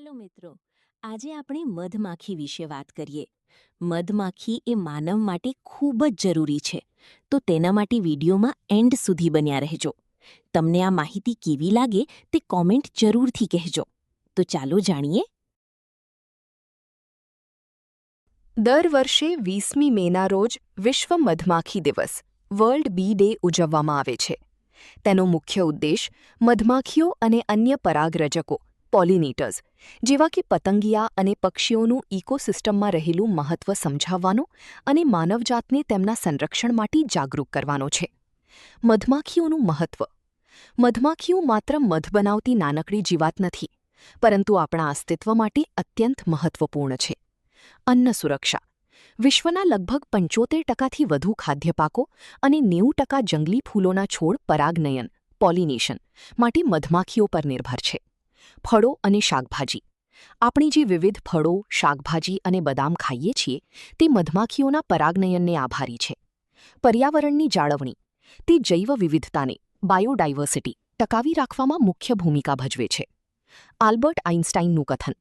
ચાલો મિત્રો, આજે આપણે મધમાખી વિશે વાત કરીએ. મધમાખી એ માનવ માટે ખૂબ જ જરૂરી છે, તો તેના માટે વિડીયોમાં એન્ડ સુધી બન્યા રહેજો. તમને આ માહિતી કેવી લાગે તે કોમેન્ટ જરૂરથી કહેજો. તો ચાલો જાણીએ. દર વર્ષે 20મી મેના રોજ વિશ્વ મધમાખી દિવસ વર્લ્ડ બી ડે ઉજવવામાં આવે છે. તેનો મુખ્ય ઉદ્દેશ મધમાખીઓ અને અન્ય પરાગરજકો પોલિનેટર્સ જેવા કે પતંગિયા અને પક્ષીઓનું ઇકોસિસ્ટમમાં રહેલું મહત્વ સમજાવવાનો અને માનવજાતને તેમના સંરક્ષણ માટે જાગૃત કરવાનો છે. મધમાખીઓનું મહત્વ. મધમાખીઓ માત્ર મધ બનાવતી નાનકડી જીવાત નથી, પરંતુ આપણા અસ્તિત્વ માટે અત્યંત મહત્વપૂર્ણ છે. અન્ન સુરક્ષા. વિશ્વના લગભગ 75%થી વધુ ખાદ્ય પાકો અને 90% જંગલી ફૂલોના છોડ પરાગનયન પોલિનેશન માટે મધમાખીઓ પર નિર્ભર છે. ફળો અને શાકભાજી. આપણે જે વિવિધ ફળો, શાકભાજી અને બદામ ખાઈએ છીએ તે મધમાખીઓના પરાગનયનને આભારી છે. પર્યાવરણની જાળવણી. તે જૈવ વિવિધતાને બાયોડાયવર્સિટી ટકાવી રાખવામાં મુખ્ય ભૂમિકા ભજવે છે. આલ્બર્ટ આઇન્સ્ટાઈનનું કથન.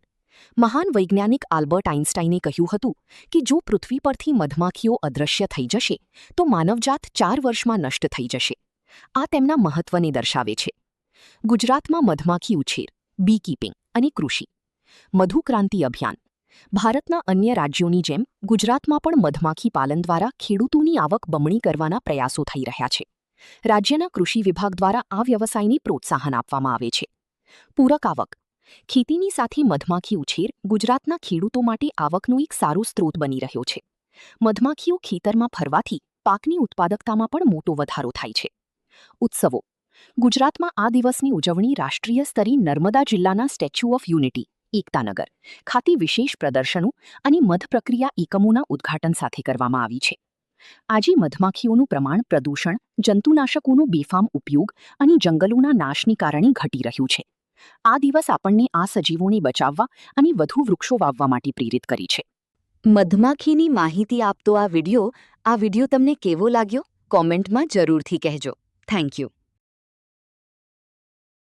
મહાન વૈજ્ઞાનિક આલ્બર્ટ આઇન્સ્ટાઈને કહ્યું હતું કે જો પૃથ્વી પરથી મધમાખીઓ અદૃશ્ય થઈ જશે તો માનવજાત 4 વર્ષમાં નષ્ટ થઈ જશે. આ તેમના મહત્વને દર્શાવે છે. ગુજરાતમાં મધમાખી ઉછેર, બી કીપિંગ અને કૃષિ. મધુક્રાંતિ અભિયાન. ભારતના અન્ય રાજ્યોની જેમ ગુજરાતમાં પણ મધમાખી પાલન દ્વારા ખેડૂતોની આવક બમણી કરવાના પ્રયાસો થઈ રહ્યા છે. રાજ્યના કૃષિ વિભાગ દ્વારા આ વ્યવસાયને પ્રોત્સાહન આપવામાં આવે છે. પૂરક આવક. ખેતીની સાથે મધમાખી ઉછેર ગુજરાતના ખેડૂતો માટે આવકનો એક સારો સ્ત્રોત બની રહ્યો છે. મધમાખીઓ ખેતરમાં ફરવાથી પાકની ઉત્પાદકતામાં પણ મોટો વધારો થાય છે. ઉત્સવો. ગુજરાતમાં આ દિવસની ઉજવણી રાષ્ટ્રીય સ્તરે નર્મદા જિલ્લાના સ્ટેચ્યુ ઓફ યુનિટી એકતાનગર ખાતે વિશેષ પ્રદર્શનો અને મધ પ્રક્રિયા એકમોના ઉદ્ઘાટન સાથે કરવામાં આવી છે. આજે મધમાખીઓનું પ્રમાણ પ્રદૂષણ, જંતુનાશકોનો બેફામ ઉપયોગ અને જંગલોના નાશને કારણે ઘટી રહ્યું છે. આ દિવસ આપણને આ સજીવોને બચાવવા અને વધુ વૃક્ષો વાવવા માટે પ્રેરિત કરી છે. મધમાખીની માહિતી આપતો આ વિડિયો તમને કેવો લાગ્યો? કોમેન્ટમાં જરૂરથી કહેજો. Thank you.